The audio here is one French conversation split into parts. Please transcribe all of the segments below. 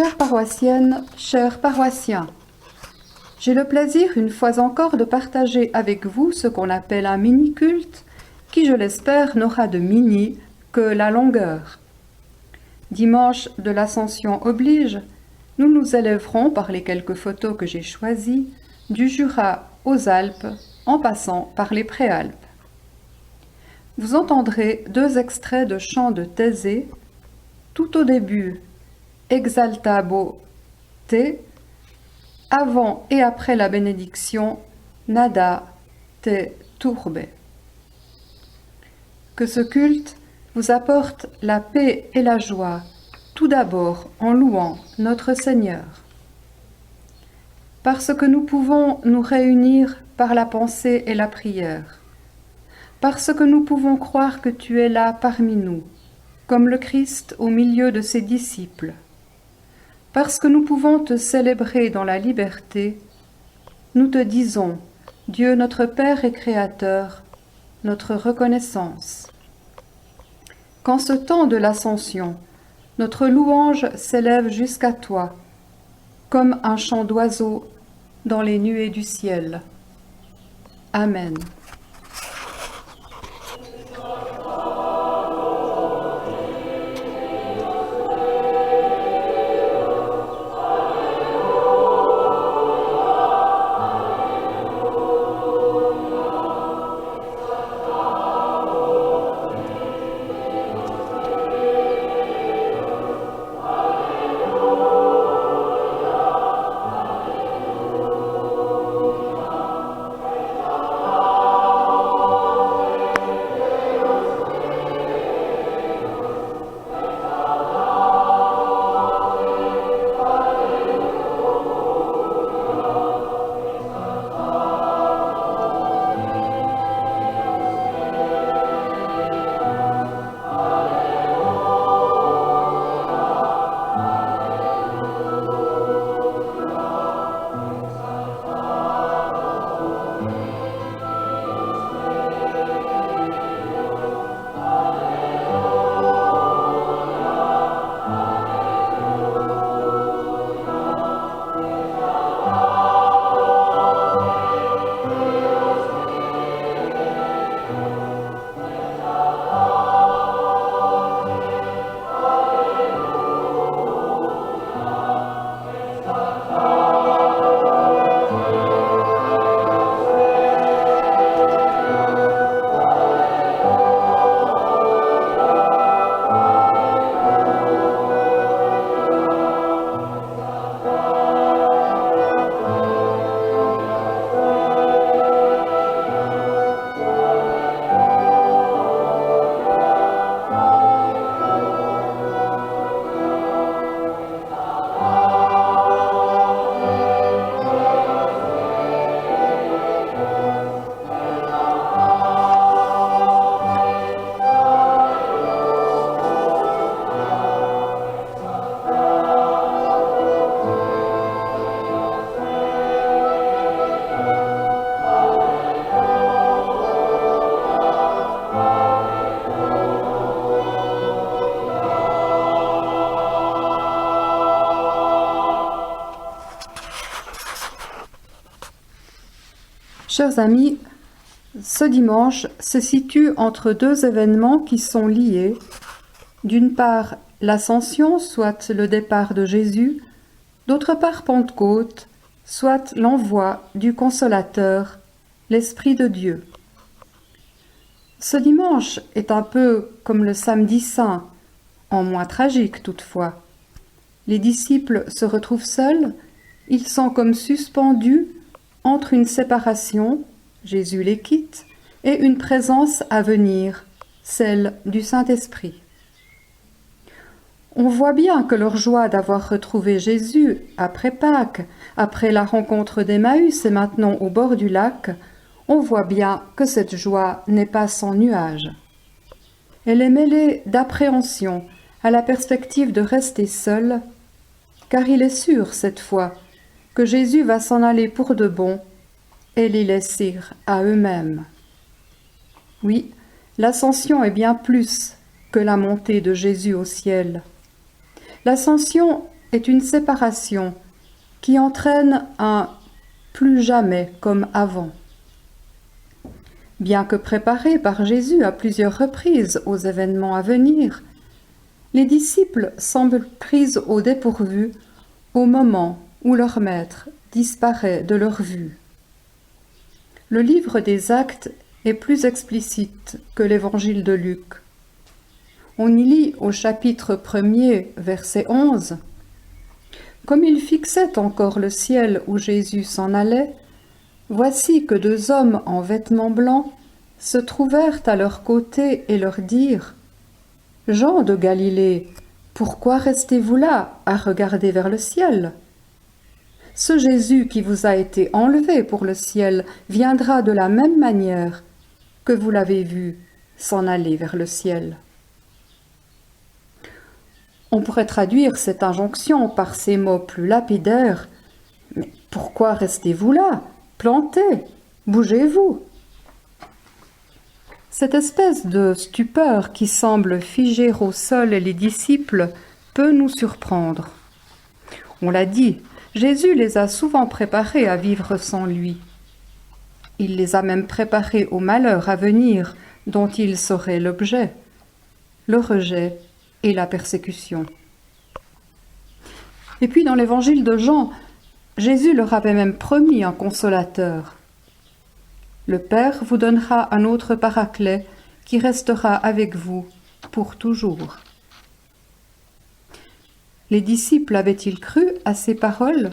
Chères paroissiennes, chers paroissiens, j'ai le plaisir une fois encore de partager avec vous ce qu'on appelle un mini-culte qui, je l'espère, n'aura de mini que la longueur. Dimanche de l'Ascension oblige, nous nous élèverons par les quelques photos que j'ai choisies du Jura aux Alpes en passant par les Préalpes. Vous entendrez deux extraits de chants de Thésée, tout au début Exaltabo te, avant et après la bénédiction Nada te turbe. Que ce culte vous apporte la paix et la joie, tout d'abord en louant notre Seigneur. Parce que nous pouvons nous réunir par la pensée et la prière, parce que nous pouvons croire que tu es là parmi nous, comme le Christ au milieu de ses disciples, parce que nous pouvons te célébrer dans la liberté, nous te disons, Dieu notre Père et Créateur, notre reconnaissance. Qu'en ce temps de l'Ascension, notre louange s'élève jusqu'à toi, comme un chant d'oiseau dans les nuées du ciel. Amen. Chers amis, ce dimanche se situe entre deux événements qui sont liés. D'une part, l'Ascension, soit le départ de Jésus, d'autre part Pentecôte, soit l'envoi du Consolateur, l'Esprit de Dieu. Ce dimanche est un peu comme le samedi saint, en moins tragique toutefois. Les disciples se retrouvent seuls, ils sont comme suspendus entre une séparation, Jésus les quitte, et une présence à venir, celle du Saint-Esprit. On voit bien que leur joie d'avoir retrouvé Jésus après Pâques, après la rencontre d'Emmaüs et maintenant au bord du lac, on voit bien que cette joie n'est pas sans nuage. Elle est mêlée d'appréhension à la perspective de rester seul, car il est sûr cette fois que Jésus va s'en aller pour de bon et les laisser à eux-mêmes. Oui, l'ascension est bien plus que la montée de Jésus au ciel. L'ascension est une séparation qui entraîne un plus jamais comme avant. Bien que préparés par Jésus à plusieurs reprises aux événements à venir, les disciples semblent pris au dépourvu au moment où leur maître disparaît de leur vue. Le livre des Actes est plus explicite que l'évangile de Luc. On y lit au chapitre 1er, verset 11 : « Comme ils fixaient encore le ciel où Jésus s'en allait, voici que 2 hommes en vêtements blancs se trouvèrent à leur côté et leur dirent : Jean de Galilée, pourquoi restez-vous là à regarder vers le ciel ? Ce Jésus qui vous a été enlevé pour le ciel viendra de la même manière que vous l'avez vu s'en aller vers le ciel. » On pourrait traduire cette injonction par ces mots plus lapidaires : « Mais pourquoi restez-vous là ? Plantez, bougez-vous !» Cette espèce de stupeur qui semble figer au sol les disciples peut nous surprendre. On l'a dit, Jésus les a souvent préparés à vivre sans lui. Il les a même préparés au malheur à venir dont ils seraient l'objet, le rejet et la persécution. Et puis dans l'évangile de Jean, Jésus leur avait même promis un consolateur. Le Père vous donnera un autre paraclet qui restera avec vous pour toujours. Les disciples avaient-ils cru à ces paroles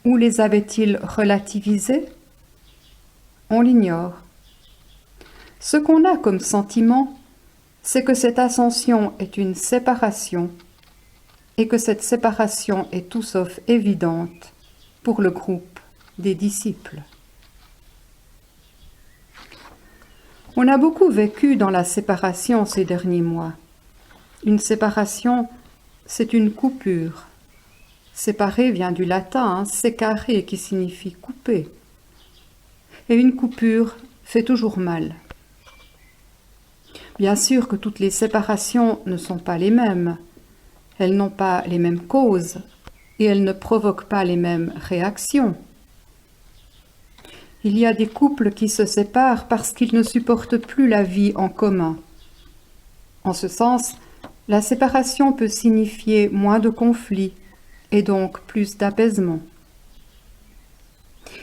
ou les avaient-ils relativisées ? On l'ignore. Ce qu'on a comme sentiment, c'est que cette ascension est une séparation et que cette séparation est tout sauf évidente pour le groupe des disciples. On a beaucoup vécu dans la séparation ces derniers mois. Une séparation, c'est une coupure. Séparer vient du latin, sécare, qui signifie couper. Et une coupure fait toujours mal. Bien sûr que toutes les séparations ne sont pas les mêmes. Elles n'ont pas les mêmes causes et elles ne provoquent pas les mêmes réactions. Il y a des couples qui se séparent parce qu'ils ne supportent plus la vie en commun. En ce sens, la séparation peut signifier moins de conflits et donc plus d'apaisement.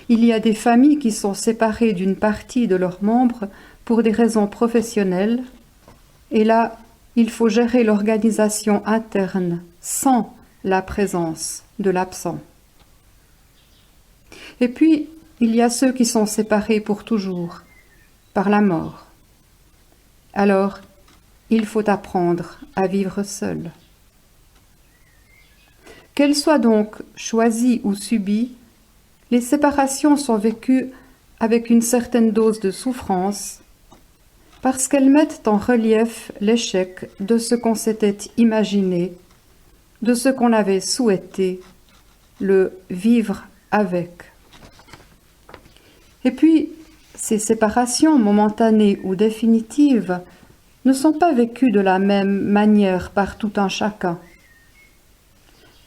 Il y a des familles qui sont séparées d'une partie de leurs membres pour des raisons professionnelles, et là, il faut gérer l'organisation interne sans la présence de l'absent. Et puis, il y a ceux qui sont séparés pour toujours, par la mort. Alors, il faut apprendre à vivre seul. Qu'elles soient donc choisies ou subies, les séparations sont vécues avec une certaine dose de souffrance parce qu'elles mettent en relief l'échec de ce qu'on s'était imaginé, de ce qu'on avait souhaité, le vivre avec. Et puis, ces séparations momentanées ou définitives ne sont pas vécues de la même manière par tout un chacun.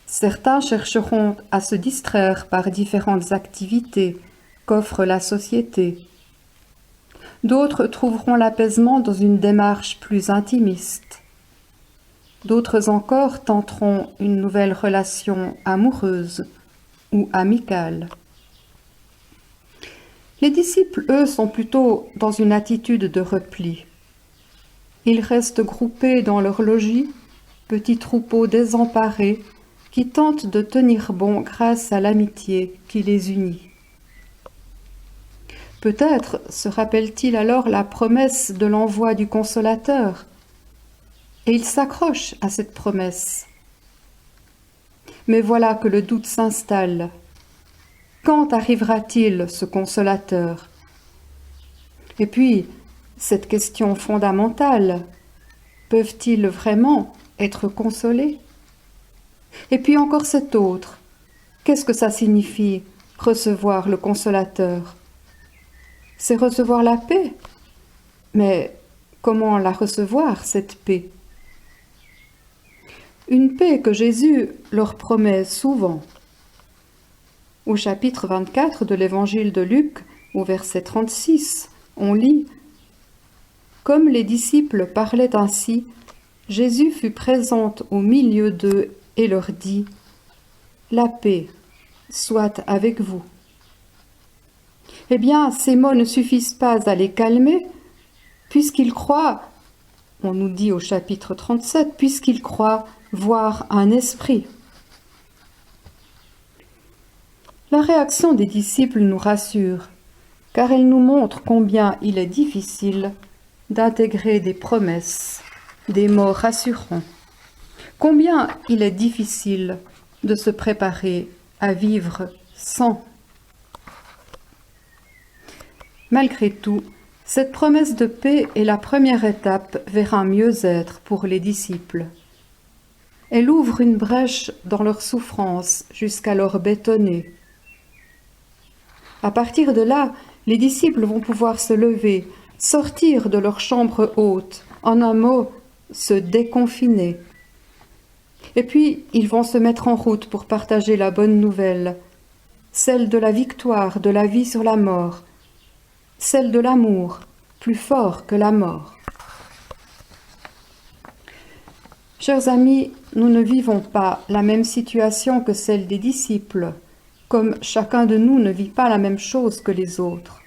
Certains chercheront à se distraire par différentes activités qu'offre la société. D'autres trouveront l'apaisement dans une démarche plus intimiste. D'autres encore tenteront une nouvelle relation amoureuse ou amicale. Les disciples, eux, sont plutôt dans une attitude de repli. Ils restent groupés dans leur logis, petits troupeaux désemparés, qui tentent de tenir bon grâce à l'amitié qui les unit. Peut-être se rappelle-t-il alors la promesse de l'envoi du Consolateur, et il s'accroche à cette promesse. Mais voilà que le doute s'installe. Quand arrivera-t-il, ce Consolateur ? Et puis, cette question fondamentale, peuvent-ils vraiment être consolés ? Et puis encore cette autre, qu'est-ce que ça signifie, recevoir le Consolateur ? C'est recevoir la paix. Mais comment la recevoir, cette paix ? une paix que Jésus leur promet souvent. Au chapitre 24 de l'évangile de Luc, au verset 36, on lit « Comme les disciples parlaient ainsi, Jésus fut présent au milieu d'eux et leur dit « La paix soit avec vous ». Eh bien, ces mots ne suffisent pas à les calmer, puisqu'ils croient, on nous dit au chapitre 37, puisqu'ils croient voir un esprit. La réaction des disciples nous rassure, car elle nous montre combien il est difficile d'intégrer des promesses, des mots rassurants. Combien il est difficile de se préparer à vivre sans. Malgré tout, cette promesse de paix est la première étape vers un mieux-être pour les disciples. Elle ouvre une brèche dans leur souffrance jusqu'alors bétonnée. À partir de là, les disciples vont pouvoir se lever, sortir de leur chambre haute, en un mot, se déconfiner. Et puis, ils vont se mettre en route pour partager la bonne nouvelle, celle de la victoire de la vie sur la mort, celle de l'amour, plus fort que la mort. Chers amis, nous ne vivons pas la même situation que celle des disciples, comme chacun de nous ne vit pas la même chose que les autres.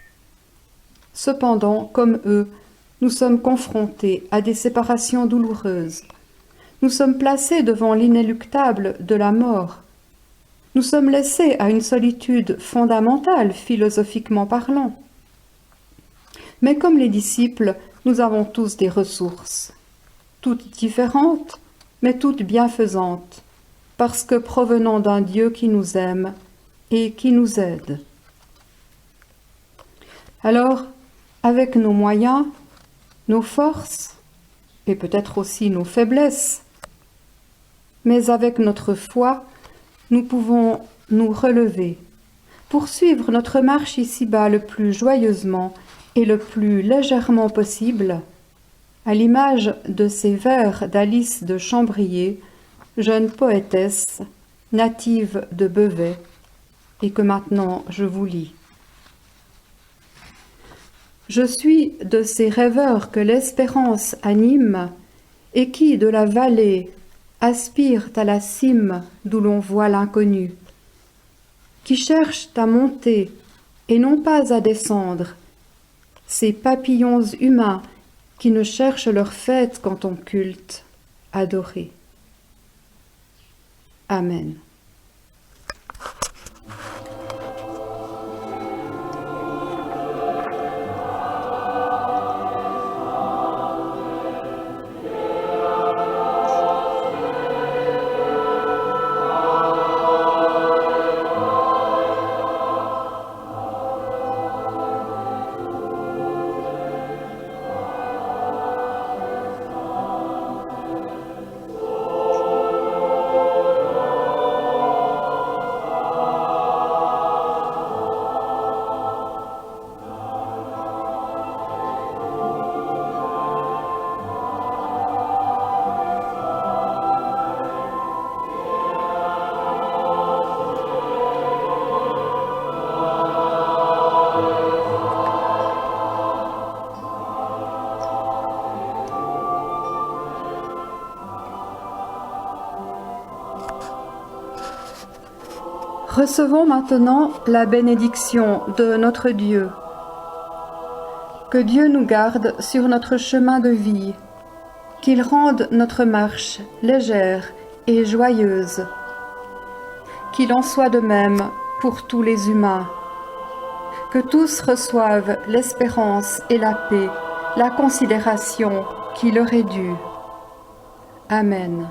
Cependant, comme eux, nous sommes confrontés à des séparations douloureuses. Nous sommes placés devant l'inéluctable de la mort. Nous sommes laissés à une solitude fondamentale, philosophiquement parlant. Mais comme les disciples, nous avons tous des ressources, toutes différentes, mais toutes bienfaisantes, parce que provenant d'un Dieu qui nous aime et qui nous aide. Alors, avec nos moyens, nos forces, et peut-être aussi nos faiblesses, mais avec notre foi, nous pouvons nous relever, poursuivre notre marche ici-bas le plus joyeusement et le plus légèrement possible, à l'image de ces vers d'Alice de Chambrier, jeune poétesse, native de Beauvais, et que maintenant je vous lis. Je suis de ces rêveurs que l'espérance anime et qui, de la vallée, aspirent à la cime d'où l'on voit l'inconnu, qui cherchent à monter et non pas à descendre, ces papillons humains qui ne cherchent leur fête quand on culte, adoré. Amen. Recevons maintenant la bénédiction de notre Dieu. Que Dieu nous garde sur notre chemin de vie, qu'il rende notre marche légère et joyeuse, qu'il en soit de même pour tous les humains, que tous reçoivent l'espérance et la paix, la considération qui leur est due. Amen.